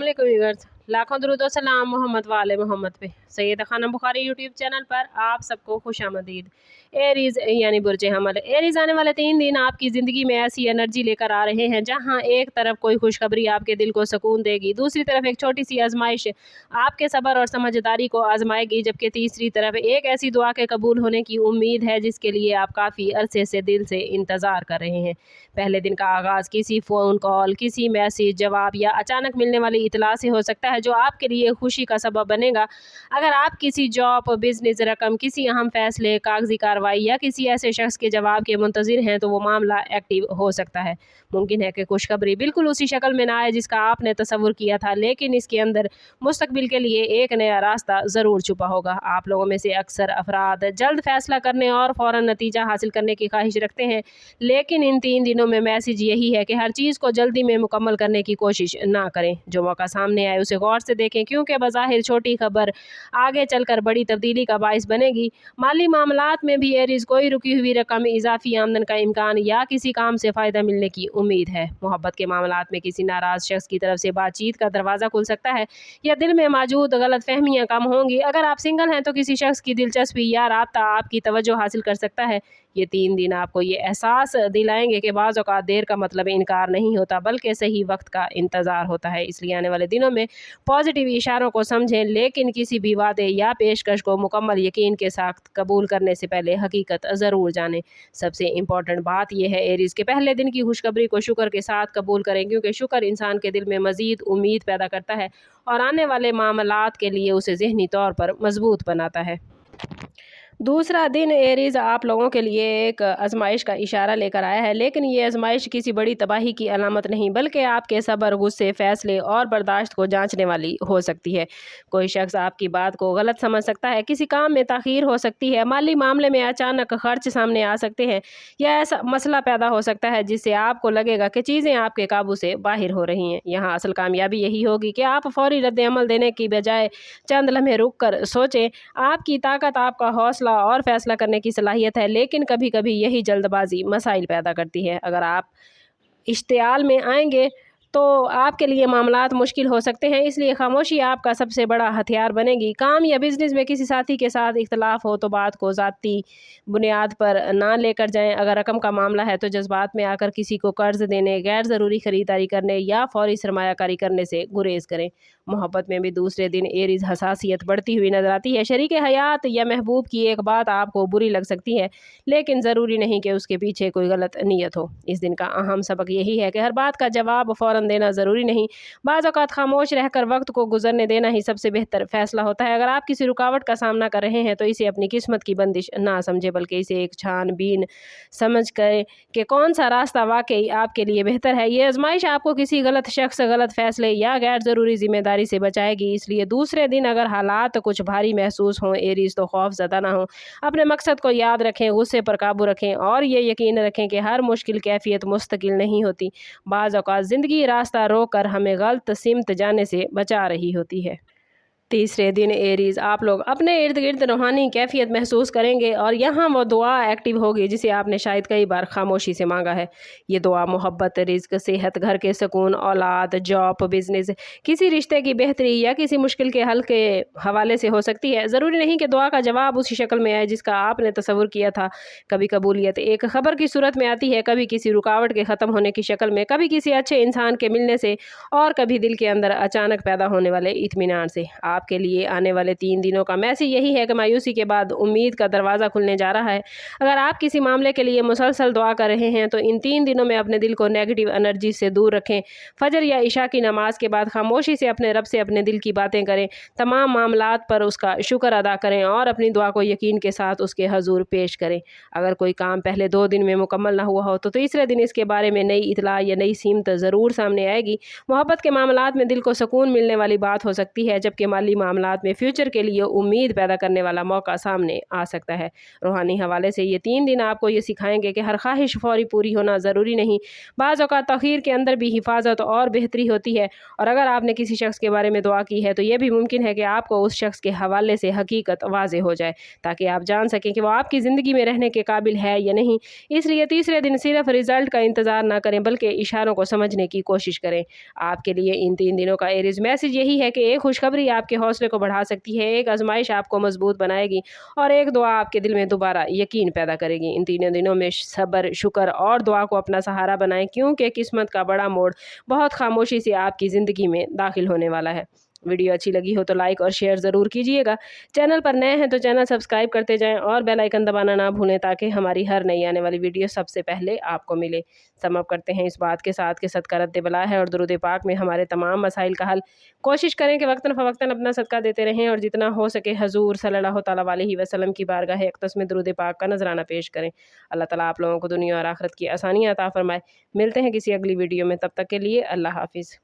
अस्सलामुअलैकुम व्यूअर्स, लाखों दुरूद व सलाम मोहम्मद वाले मोहम्मद पे। सैयदा खानम बुखारी यूट्यूब चैनल पर आप सबको खुशामदीद। एरीज यानी बुर्ज हमल। एरीज आने वाले 3 दिन आपकी ज़िंदगी में ऐसी एनर्जी लेकर आ रहे हैं जहां एक तरफ कोई खुशखबरी आपके दिल को सुकून देगी, दूसरी तरफ एक छोटी सी आजमाइश आपके सब्र और समझदारी को आजमाएगी, जबकि तीसरी तरफ एक ऐसी दुआ के कबूल होने की उम्मीद है जिसके लिए आप काफ़ी अरसे से दिल से इंतज़ार कर रहे हैं। पहले दिन का आगाज़ किसी फ़ोन कॉल, किसी मैसेज जवाब या अचानक मिलने वाली इतला से हो सकता है जो आपके लिए खुशी का सबब बनेगा। अगर आप किसी जॉब, बिजनेस, रकम, किसी अहम फैसले, कागजी कार्रवाई या किसी ऐसे शख्स के जवाब के मुंतज़िर हैं तो वो मामला एक्टिव हो सकता है। मुमकिन है कि खुशखबरी बिल्कुल उसी शक्ल में ना आए जिसका आपने तसव्वुर किया था, लेकिन इसके अंदर मुस्तकबिल के लिए एक नया रास्ता ज़रूर छुपा होगा। आप लोगों में से अक्सर अफराद जल्द फैसला करने और फ़ौरन नतीजा हासिल करने की ख्वाहिश रखते हैं, लेकिन इन 3 दिनों में मैसेज यही है कि हर चीज़ को जल्दी में मुकम्मल करने की कोशिश ना करें। जो मौका सामने आए उसे गौर से देखें, क्योंकि बज़ाहिर छोटी खबर आगे चलकर बड़ी तब्दीली का बाइस बनेगी। माली मामलात में भी एरीज कोई रुकी हुई रकम, इजाफी आमदन का इम्कान या किसी काम से फ़ायदा मिलने की उम्मीद है। मोहब्बत के मामलात में किसी नाराज़ शख्स की तरफ से बातचीत का दरवाज़ा खुल सकता है या दिल में मौजूद गलत फहमियाँ कम होंगी। अगर आप सिंगल हैं तो किसी शख्स की दिलचस्पी या राब्ता आपकी तवज्जो हासिल कर सकता है। ये 3 दिन आपको ये एहसास दिलाएंगे कि बाज़ औक़ात देर का मतलब इनकार नहीं होता, बल्कि सही वक्त का इंतज़ार होता है। इसलिए आने वाले दिनों में पॉजिटिव इशारों को समझें, लेकिन किसी भी वादे या पेशकश को मुकम्मल यकीन के साथ कबूल करने से पहले हकीकत ज़रूर जानें। सबसे इम्पॉर्टेंट बात यह है, एरीज़ के पहले दिन की खुशखबरी को शुक्र के साथ कबूल करें, क्योंकि शुक्र इंसान के दिल में मज़ीद उम्मीद पैदा करता है और आने वाले मामलात के लिए उसे ज़हनी तौर पर मजबूत बनाता है। दूसरा दिन एरीज आप लोगों के लिए एक आजमाइश का इशारा लेकर आया है, लेकिन ये आजमाइश किसी बड़ी तबाही की अलामत नहीं, बल्कि आपके सब्र, गुस्से, फैसले और बर्दाश्त को जांचने वाली हो सकती है। कोई शख्स आपकी बात को गलत समझ सकता है, किसी काम में ताख़ीर हो सकती है, माली मामले में अचानक खर्च सामने आ सकते हैं, या ऐसा मसला पैदा हो सकता है जिससे आपको लगेगा कि चीज़ें आपके काबू से बाहर हो रही हैं। यहाँ असल कामयाबी यही होगी कि आप फौरी रद्द अमल देने की बजाय चंद लम्हे रुक कर सोचें। आपकी ताकत, आपका हौसला और फैसला करने की सलाहियत है, लेकिन कभी कभी यही जल्दबाजी मसाइल पैदा करती है। अगर आप इश्तियाल में आएंगे तो आपके लिए मामलात मुश्किल हो सकते हैं, इसलिए खामोशी आपका सबसे बड़ा हथियार बनेगी। काम या बिजनेस में किसी साथी के साथ इख्तलाफ हो तो बात को ज़ाती बुनियाद पर ना लेकर जाएं। अगर रकम का मामला है तो जज्बात में आकर किसी को कर्ज देने, गैर ज़रूरी ख़रीदारी करने या फौरी सरमायाकारी करने से गुरेज करें। मोहब्बत में भी दूसरे दिन एरीज हसासियत बढ़ती हुई नजर आती है। शरीक हयात या महबूब की एक बात आपको बुरी लग सकती है, लेकिन ज़रूरी नहीं कि उसके पीछे कोई गलत नीयत हो। इस दिन का अहम सबक यही है कि हर बात का जवाब फ़ौरन देना ज़रूरी नहीं, बाज़ औक़ात खामोश रहकर वक्त को गुजरने देना ही सबसे बेहतर फ़ैसला होता है। अगर आप किसी रुकावट का सामना कर रहे हैं तो इसे अपनी किस्मत की बंदिश ना समझे, बल्कि इसे एक छानबीन समझ कर कि कौन सा रास्ता वाकई आपके लिए बेहतर है। ये आजमाइश आपको किसी गलत शख्स, गलत फैसले या गैर ज़रूरी जिम्मेदारी से बचाएगी। इसलिए दूसरे दिन अगर हालात कुछ भारी महसूस हों एरीज, तो खौफ ज़दा ना हो। अपने मकसद को याद रखें, गुस्से पर काबू रखें और ये यकीन रखें कि हर मुश्किल कैफियत मुस्तकिल नहीं होती। बाज़ औक़ात ज़िंदगी रास्ता रोक कर हमें गलत सिमत जाने से बचा रही होती है। तीसरे दिन एरीज आप लोग अपने इर्द गिर्द रूहानी कैफियत महसूस करेंगे और यहाँ वो दुआ एक्टिव होगी जिसे आपने शायद कई बार खामोशी से मांगा है। ये दुआ मोहब्बत, रिज़्क, सेहत, घर के सुकून, औलाद, जॉब, बिजनेस, किसी रिश्ते की बेहतरी या किसी मुश्किल के हल के हवाले से हो सकती है। ज़रूरी नहीं कि दुआ का जवाब उसी शक्ल में आए जिसका आपने तसव्वुर किया था। कभी कबूलियत एक खबर की सूरत में आती है, कभी किसी रुकावट के ख़त्म होने की शक्ल में, कभी किसी अच्छे इंसान के मिलने से और कभी दिल के अंदर अचानक पैदा होने वाले इत्मीनान से। आपके लिए आने वाले 3 दिनों का मैसेज यही है कि मायूसी के बाद उम्मीद का दरवाज़ा खुलने जा रहा है। अगर आप किसी मामले के लिए मुसलसल दुआ कर रहे हैं तो इन 3 दिनों में अपने दिल को नेगेटिव एनर्जी से दूर रखें। फजर या इशा की नमाज के बाद खामोशी से अपने रब से अपने दिल की बातें करें, तमाम मामलात पर उसका शुक्र अदा करें और अपनी दुआ को यकीन के साथ उसके हजूर पेश करें। अगर कोई काम पहले 2 दिन में मुकम्मल ना हुआ हो तो तीसरे दिन इसके बारे में नई इतला या नई सीमत ज़रूर सामने आएगी। मोहब्बत के मामलात में दिल को सुकून मिलने वाली बात हो सकती है, जबकि माली माली मामलात में फ्यूचर के लिए उम्मीद पैदा करने वाला मौका सामने आ सकता है। रूहानी हवाले से ये 3 दिन आपको ये सिखाएंगे कि हर ख्वाहिश फौरी पूरी होना ज़रूरी नहीं, बाज़ औक़ात तख़ीर के अंदर भी हिफाजत और बेहतरी होती है। और अगर आपने किसी शख्स के बारे में दुआ की है तो ये भी मुमकिन है कि आपको उस शख्स के हवाले से हकीकत वाज़ेह हो जाए, ताकि आप जान सकें कि वो आपकी ज़िंदगी में रहने के काबिल है या नहीं। इसलिए तीसरे दिन सिर्फ रिज़ल्ट का इंतज़ार ना करें, बल्कि इशारों को समझने की कोशिश करें। आपके लिए इन 3 दिनों का एरीज़ मैसेज यही है कि एक खुशखबरी आपके हौसले को बढ़ा सकती है, एक आजमाइश आपको मजबूत बनाएगी और एक दुआ आपके दिल में दोबारा यकीन पैदा करेगी। इन 3 दिनों में सब्र, शुक्र और दुआ को अपना सहारा बनाएं, क्योंकि किस्मत का बड़ा मोड़ बहुत खामोशी से आपकी ज़िंदगी में दाखिल होने वाला है। वीडियो अच्छी लगी हो तो लाइक और शेयर ज़रूर कीजिएगा। चैनल पर नए हैं तो चैनल सब्सक्राइब करते जाएं और बेल आइकन दबाना ना भूलें, ताकि हमारी हर नई आने वाली वीडियो सबसे पहले आपको मिले। समअप करते हैं इस बात के साथ कि सदका रद्द बला है और दुरूद पाक में हमारे तमाम मसाइल का हल। कोशिश करें कि वक्तन फ़वक्तन अपना सदका देते रहें और जितना हो सके हजूर सल्लल्लाहु तआला अलैहि वसल्लम की बारगाह अक़दस में दुरूद पाक का नजराना पेश करें। अल्लाह ताला आप लोगों को दुनिया और आखिरत की आसानियाँ अता फरमाए। मिलते हैं किसी अगली वीडियो में, तब तक के लिए अल्लाह हाफिज़।